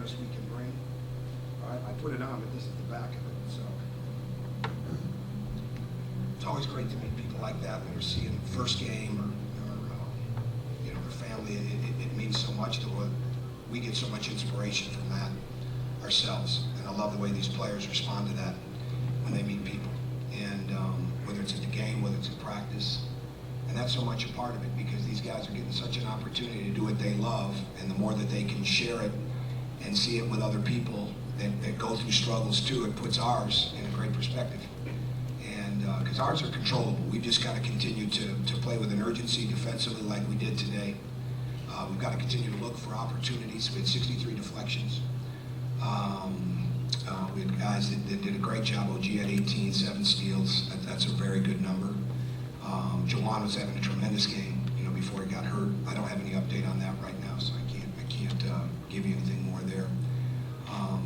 awareness we can bring. All right, I put it on, but this is the back of it. So it's always great to meet people like that when they're seeing the first game or their family. It means so much to us. We get so much inspiration from that ourselves, and I love the way these players respond to that when they meet people, and whether it's at the game, whether it's in practice. And that's so much a part of it, because these guys are getting such an opportunity to do what they love, and the more that they can share it and see it with other people that go through struggles too, it puts ours in a great perspective. And because ours are controllable, we've just got to continue to play with an urgency defensively like we did today. We've got to continue to look for opportunities. We had 63 deflections. We had guys that did a great job. OG had 18, 7 steals. That's a very good number. Jawan was having a tremendous game, before he got hurt. I don't have any update on that right now, so I can't give you anything more there.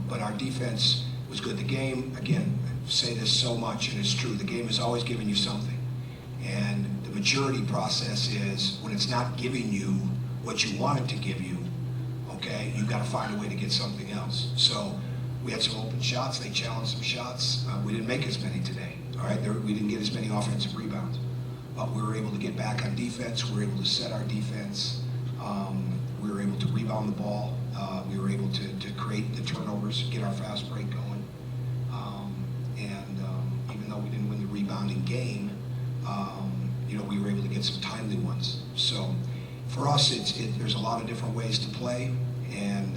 But our defense was good. The game, again, I say this so much, and it's true, the game is always giving you something. And the maturity process is when it's not giving you what you want it to give you, okay, you've got to find a way to get something else. So we had some open shots. They challenged some shots. We didn't make as many today, all right? We didn't get as many offensive rebounds. But we were able to get back on defense. We were able to set our defense. We were able to rebound the ball. We were able to create the turnovers, get our fast break going. Even though we didn't win the rebounding game, we were able to get some timely ones. So for us, there's a lot of different ways to play, and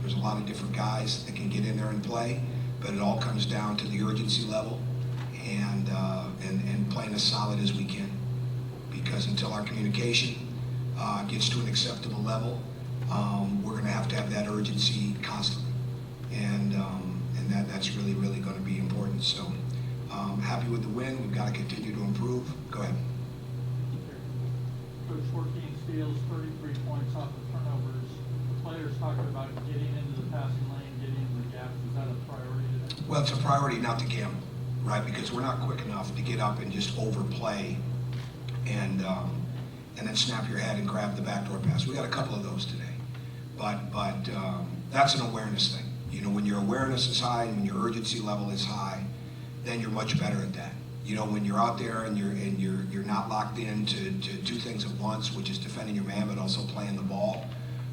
there's a lot of different guys that can get in there and play, but it all comes down to the urgency level and playing as solid as we can. Because until our communication gets to an acceptable level, we're going to have that urgency constantly, and that's really, really going to be important. So happy with the win. We've got to continue to improve. Go ahead. Coach, 14 steals, 33 points off of turnovers. The players talking about getting into the passing lane, getting into the gaps. Is that a priority today? Well, it's a priority not to gamble, right? Because we're not quick enough to get up and just overplay and then snap your head and grab the backdoor pass. We got a couple of those today, but that's an awareness thing. When your awareness is high and when your urgency level is high, then you're much better at that. When you're out there and you're not locked into two things at once, which is defending your man but also playing the ball,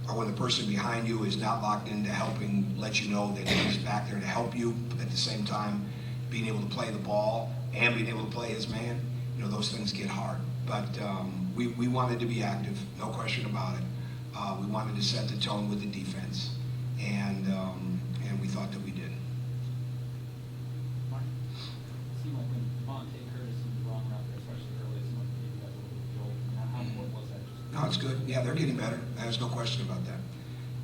or when the person behind you is not locked into helping let you know that he's back there to help you, at the same time being able to play the ball and being able to play his man, those things get hard. But we wanted to be active, no question about it. We wanted to set the tone with the defense, and we thought that we did. No, it's good. Yeah, they're getting better. There's no question about that.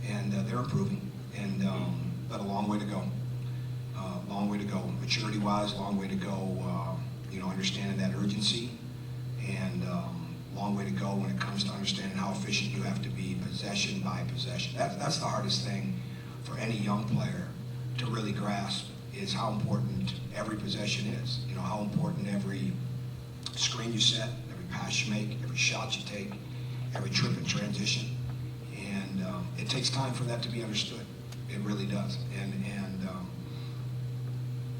And they're improving. And but a long way to go. Long way to go. Maturity-wise, long way to go. Understanding that urgency, and long way to go when it comes to understanding how efficient you have to be, possession by possession. That's the hardest thing for any young player to really grasp, is how important every possession is. How important every screen you set, every pass you make, every shot you take, every trip in transition, and it takes time for that to be understood. It really does, and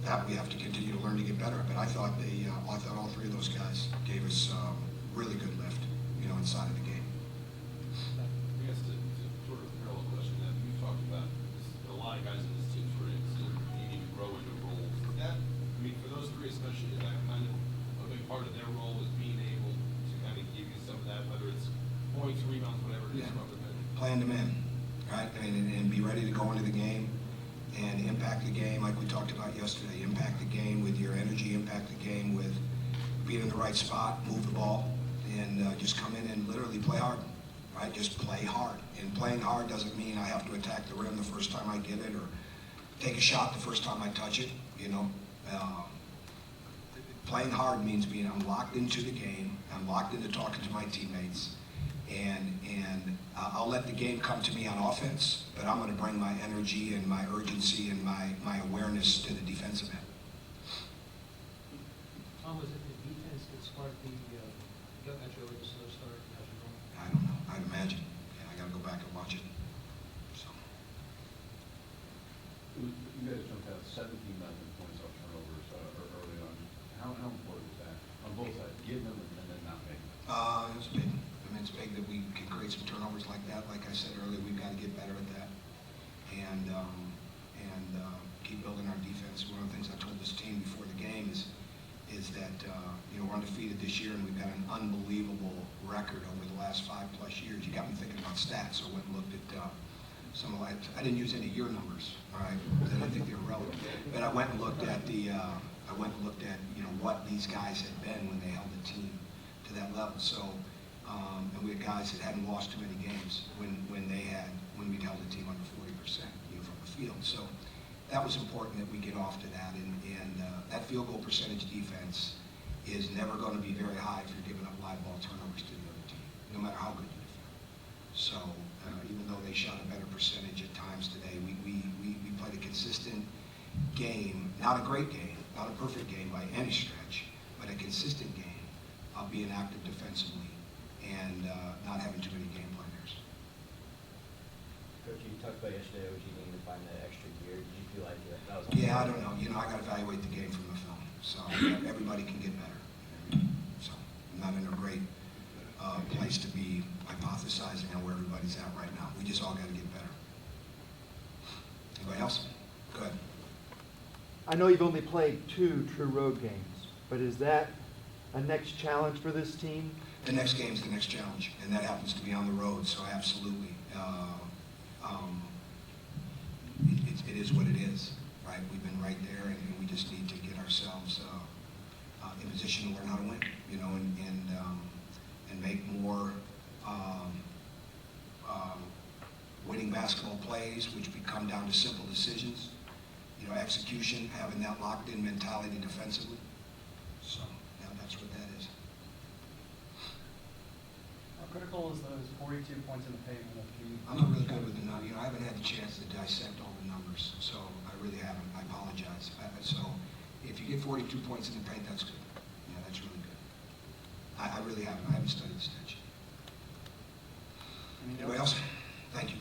that we have to continue to learn to get better. But I thought all three of those guys gave us really good lift, inside of the game. I guess to sort of parallel question that you talked about, a lot of guys in this team sort of needing to grow into roles. For those three especially, is that kind of a big part of their role, is being able to kind of give you some of that, whether it's points, rebounds, whatever it is, Playing them in, right? And be ready to go into the game and impact the game like we talked about yesterday. Impact the game with your energy, impact the game with being in the right spot, move the ball, and just come in and literally play hard, right? Just play hard. And playing hard doesn't mean I have to attack the rim the first time I get it or take a shot the first time I touch it, Playing hard means I'm locked into the game, I'm locked into talking to my teammates, and I'll let the game come to me on offense, but I'm going to bring my energy and my urgency and my awareness to the defensive end. Tom, was it the defense that sparked got that really a slow start? I don't know. I'd imagine. Yeah, I got to go back and watch it. So. You guys jumped out 17,000 points off turnovers early on. How important was that on both sides, getting them and then not making them? It's big. I mean, it's big that we can create some turnovers like that. Like I said earlier, we've got to get better at that and keep building our defense. One of the things I told this team before the game is that we're undefeated this year and we've got an unbelievable record over the last 5+ years. You got me thinking about stats. So I went and looked at some of I didn't use any year numbers, all right? I didn't think they were relevant. But I went and looked at what these guys had been when they held the team to that level. So and we had guys that hadn't lost too many games when we'd held the team under 40% from the field. So that was important that we get off to that, and that field goal percentage defense is never going to be very high if you're giving up live ball turnovers to the other team, no matter how good you defend. So even though they shot a better percentage at times today, we played a consistent game, not a great game, not a perfect game by any stretch, but a consistent game of being active defensively and not having too many game plan errors. Coach, you talked about yesterday what you needed to find that extra gear. Did you feel like that was? Yeah, I don't know. I got to evaluate the game from the film. So everybody can get better. So I'm not in a great place to be hypothesizing on where everybody's at right now. We just all got to get better. Anybody else? Go ahead. I know you've only played 2 true road games, but is that a next challenge for this team? The next game's the next challenge, and that happens to be on the road, so absolutely. It is what it is, right? We've been right there, and we just need to get ourselves in position to learn how to win, and make more winning basketball plays, which come down to simple decisions. Execution, having that locked-in mentality defensively. So, that's what that is. How critical is those 42 points in the paint? I'm not really good with the numbers. I haven't had the chance to dissect all the numbers, so I really haven't. I apologize. So if you get 42 points in the paint, that's good. Yeah, that's really good. I really haven't. I haven't studied the stat sheet. Anybody else? Thank you.